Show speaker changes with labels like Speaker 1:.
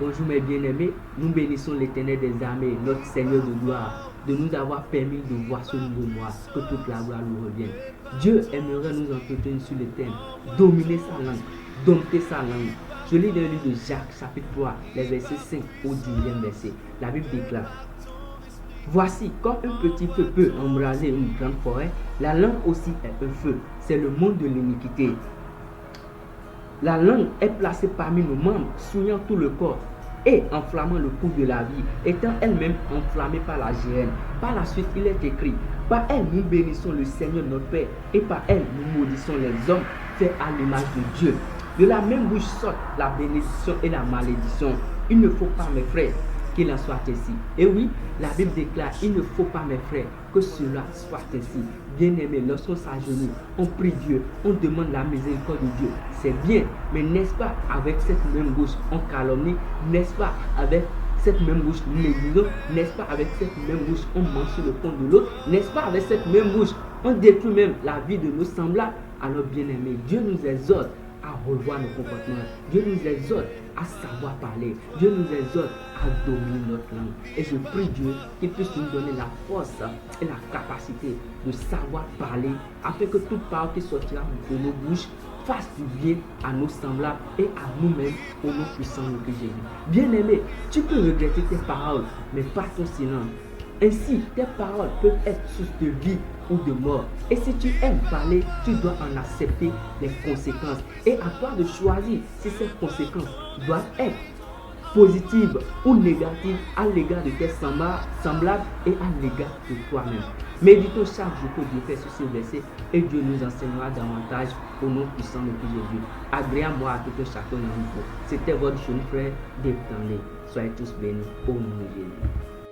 Speaker 1: Bonjour mes bien-aimés, nous bénissons l'Éternel des armées, notre Seigneur de gloire, de nous avoir permis de voir ce nouveau mois, que toute la gloire nous revienne. Dieu aimerait nous entretenir sur le thème, dominer sa langue, dompter sa langue. Je lis dans le livre de Jacques, chapitre 3, les versets 5 au 10e verset. La Bible déclare: Voici, comme un petit feu peut embraser une grande forêt, la langue aussi est un feu. C'est le monde de l'iniquité. La langue est placée parmi nos membres, souillant tout le corps et enflammant le cours de la vie, étant elle-même enflammée par la géhenne. Par la suite, il est écrit: Par elle, nous bénissons le Seigneur notre Père, et par elle, nous maudissons les hommes faits à l'image de Dieu. De la même bouche sortent la bénédiction et la malédiction. Il ne faut pas, mes frères, qu'il en soit ainsi. Et oui, la Bible déclare: il ne faut pas, mes frères, que cela soit ainsi. Bien-aimés, lorsqu'on s'agenouille, on prie Dieu, on demande la miséricorde de Dieu. C'est bien, mais n'est-ce pas avec cette même bouche on calomnie? N'est-ce pas avec cette même bouche nous négligons? N'est-ce pas avec cette même bouche on mange sur le compte de l'autre? N'est-ce pas avec cette même bouche on détruit même la vie de nos semblables? Alors, bien-aimés, Dieu nous exhorte à revoir nos comportements. Dieu nous exhorte à savoir parler. Dieu nous exhorte à dominer notre langue. Et je prie Dieu qu'il puisse nous donner la force et la capacité de savoir parler, afin que toute parole qui sortira de nos bouches fasse du bien à nos semblables et à nous-mêmes au nom puissant de Jésus. Bien-aimé, tu peux regretter tes paroles, mais pas ton silence. Ainsi, tes paroles peuvent être source de vie ou de mort. Et si tu aimes parler, tu dois en accepter les conséquences. Et à toi de choisir si ces conséquences doivent être positives ou négatives à l'égard de tes semblables et à l'égard de toi-même. Méditons chaque jour que Dieu fait sur ce verset et Dieu nous enseignera davantage au nom puissant de Jésus. Agréez-moi à tout un chacun d'entre vous. C'était votre jeune frère Dave Tanley. Soyez tous bénis au nom de Jésus.